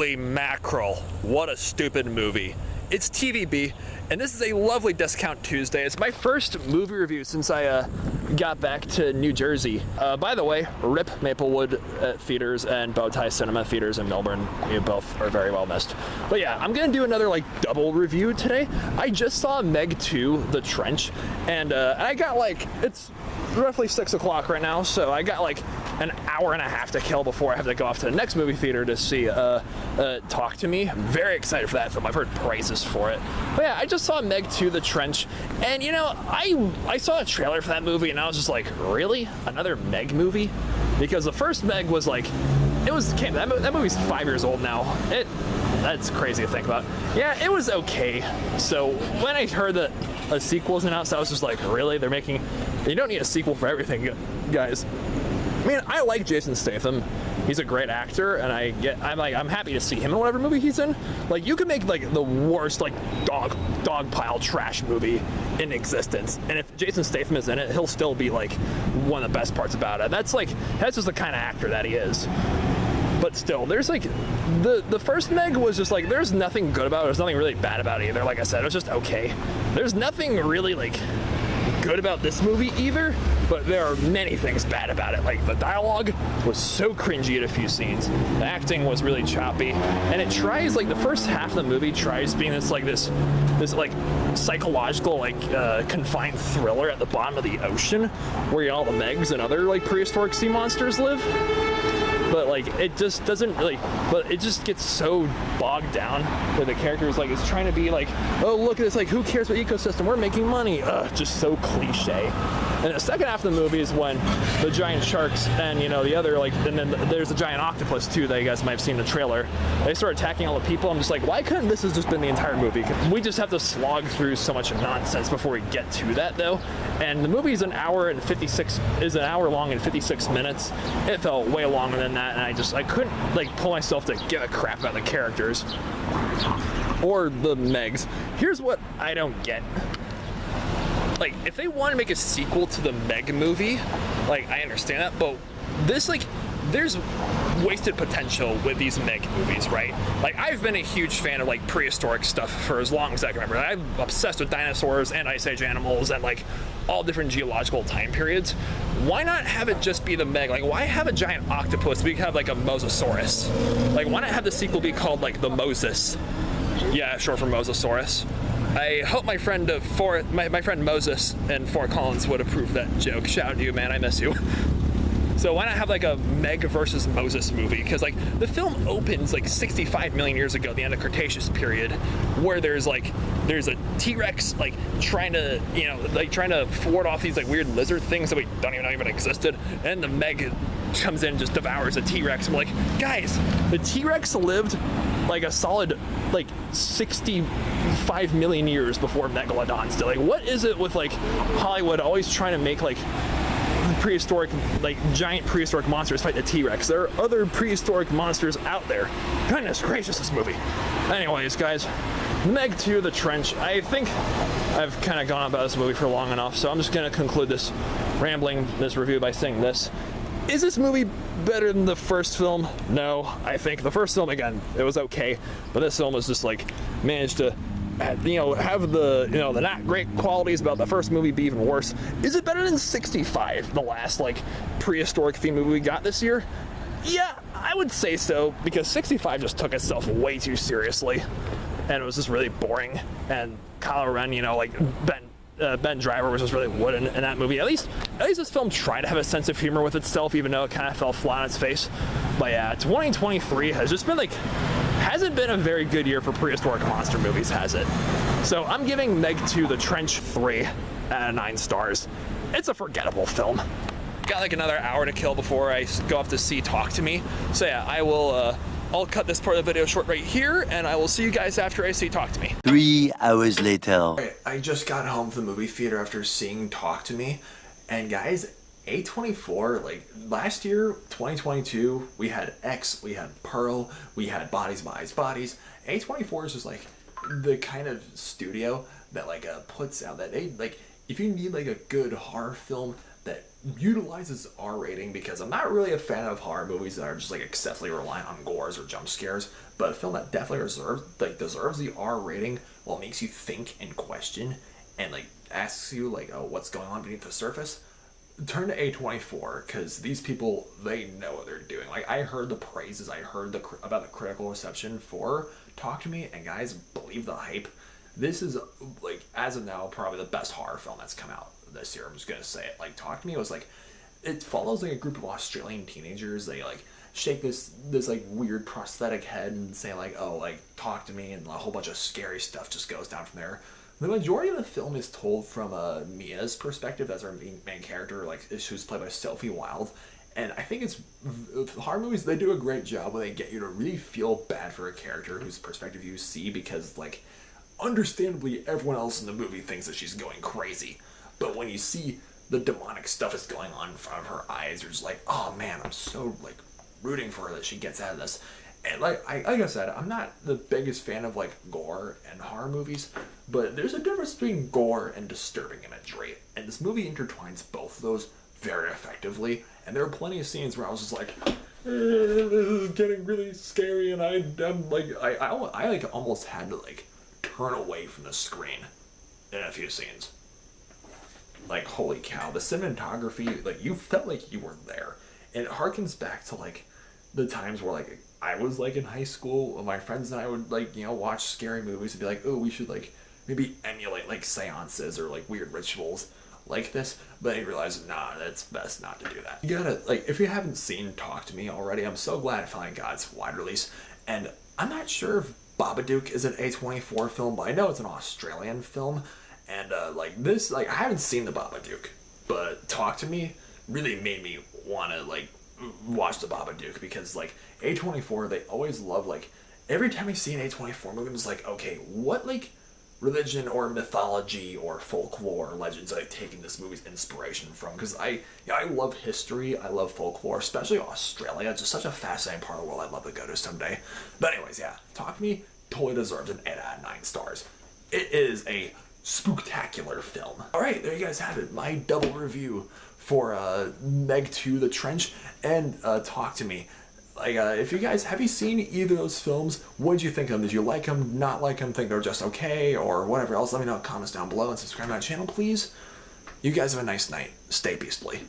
Holy mackerel, what a stupid movie. It's TVB, and this is a lovely Discount Tuesday. It's my first movie review since I got back to New Jersey. By the way, RIP Maplewood theaters and Bowtie Cinema theaters in Melbourne. You both are very well missed. But yeah, I'm gonna do another like double review today. I just saw Meg 2, The Trench, and I got like, it's roughly 6 o'clock right now, so I got like an hour and a half to kill before I have to go off to the next movie theater to see Talk to Me. I'm very excited for that film. I've heard praises for it. But yeah, I just saw Meg 2, The Trench, and you know, I saw a trailer for that movie and I was just like, really? Another Meg movie? Because the first Meg was like, that movie's 5 years old now. That's crazy to think about. Yeah, it was okay. So when I heard that a sequel was announced, I was just like, really? You don't need a sequel for everything, guys. I mean, I like Jason Statham. He's a great actor, and I'm happy to see him in whatever movie he's in. Like, you could make like the worst like dog pile trash movie in existence, and if Jason Statham is in it, he'll still be like one of the best parts about it. That's just the kind of actor that he is. But still, there's like, the first Meg was just like, there's nothing good about it. There's nothing really bad about it either. Like I said, it was just okay. There's nothing really like good about this movie either, but there are many things bad about it. Like, the dialogue was so cringy at a few scenes. The acting was really choppy, and it tries, like, the first half of the movie tries being this like psychological, like, confined thriller at the bottom of the ocean where all the Megs and other like prehistoric sea monsters live. But like, it just doesn't really, but it just gets so bogged down where the character is like, it's trying to be like, oh look at this, like, who cares about ecosystem, we're making money. Just so cliche. And the second half of the movie is when the giant sharks and, you know, the other, like, and then there's a giant octopus too that you guys might have seen in the trailer. They start attacking all the people. I'm just like, why couldn't this have just been the entire movie? We just have to slog through so much nonsense before we get to that though. And the movie is an hour long and 56 minutes. It felt way longer than that, and I couldn't like pull myself to give a crap about the characters or the Megs. Here's what I don't get. Like, if they want to make a sequel to the Meg movie, like, I understand that, but this, like, there's wasted potential with these Meg movies, right? Like, I've been a huge fan of, like, prehistoric stuff for as long as I can remember. I'm obsessed with dinosaurs and Ice Age animals and, like, all different geological time periods. Why not have it just be the Meg? Like, why have a giant octopus? We could have, like, a Mosasaurus. Like, why not have the sequel be called, like, the Moses? Yeah, short for Mosasaurus. I hope my friend my friend Moses in Fort Collins would approve that joke. Shout out to you, man. I miss you. So why not have like a Meg versus Moses movie? Because like the film opens like 65 million years ago, the end of Cretaceous period, where there's a T-Rex like trying to ward off these like weird lizard things that we don't even know even existed, and the Meg comes in and just devours a T-Rex. I'm like, guys, the T-Rex lived like a solid like 65 million years before Megalodons did. Like, what is it with like Hollywood always trying to make like prehistoric, like giant prehistoric monsters fight the T-Rex? There are other prehistoric monsters out there. Goodness gracious, this movie. Anyways, guys, Meg 2, The Trench. I think I've kind of gone on about this movie for long enough, so I'm just gonna conclude this review by saying this. Is this movie better than the first film? No. I think the first film, again, it was okay, but this film was just like managed to have the the not great qualities about the first movie be even worse. Is it better than 65, the last like prehistoric themed movie we got this year? Yeah, I would say so, because 65 just took itself way too seriously, and it was just really boring. And Kylo Ren, like Ben Driver was just really wooden in that movie. At least this film tried to have a sense of humor with itself, even though it kind of fell flat on its face. But yeah, 2023 has just been like, hasn't been a very good year for prehistoric monster movies, has it? So I'm giving Meg 2, The Trench 3 out of 9 stars. It's a forgettable film. Got like another hour to kill before I go off to see Talk to Me. So yeah, I'll cut this part of the video short right here, and I will see you guys after I see Talk to Me. 3 hours later. I just got home from the movie theater after seeing Talk to Me, and guys, A24, like last year, 2022, we had X, we had Pearl, we had Bodies. A24 is just like the kind of studio that like puts out that they like, if you need like a good horror film that utilizes R rating because I'm not really a fan of horror movies that are just like excessively reliant on gores or jump scares. But a film that definitely deserves the R rating while it makes you think and question and like asks you like, oh, what's going on beneath the surface. Turn to A24 because these people, they know what they're doing. Like, I heard the praises, I heard about the critical reception for Talk to Me, and guys, believe the hype. This is like, as of now, probably the best horror film that's come out this year. I'm just gonna say it. Like, Talk to Me was like, it follows like a group of Australian teenagers. They like shake this like weird prosthetic head and say like, oh, like talk to me, and a whole bunch of scary stuff just goes down from there. The majority of the film is told from Mia's perspective as our main character, like who's played by Sophie Wilde. And I think it's horror movies. They do a great job when they get you to really feel bad for a character whose perspective you see, because like, understandably, everyone else in the movie thinks that she's going crazy. But when you see the demonic stuff is going on in front of her eyes, you're just like, oh man, I'm so like rooting for her that she gets out of this. And like I said, I'm not the biggest fan of like gore and horror movies, but there's a difference between gore and disturbing imagery, and this movie intertwines both of those very effectively. And there are plenty of scenes where I was just like, this is getting really scary, and I'm like, I like almost had to like turn away from the screen in a few scenes. Like, holy cow, the cinematography, like, you felt like you were there. And it harkens back to like the times where like I was like in high school, my friends and I would like, you know, watch scary movies and be like, oh, we should like maybe emulate like seances or like weird rituals like this. But I realized, nah, that's best not to do that. You gotta, like, if you haven't seen Talk to Me already, I'm so glad it finally got its wide release. And I'm not sure if Babadook is an A24 film, but I know it's an Australian film. And like this, like, I haven't seen the Babadook, but Talk to Me really made me want to like watch the Babadook, because like A24, they always love, like, every time I see an A24 movie, I'm just like, okay, what like religion or mythology or folklore or legends I've taken this movie's inspiration from? Because I love history, I love folklore, especially Australia. It's just such a fascinating part of the world I'd love to go to someday. But anyways, yeah, Talk to Me totally deserves an 8 out of 9 stars. It is a spooktacular film. Alright, there you guys have it, my double review for Meg 2, The Trench, and Talk to Me. Like, if you guys, have you seen either of those films? What did you think of them? Did you like them, not like them, think they're just okay, or whatever else? Let me know in the comments down below, and subscribe to my channel, please. You guys have a nice night. Stay peacefully.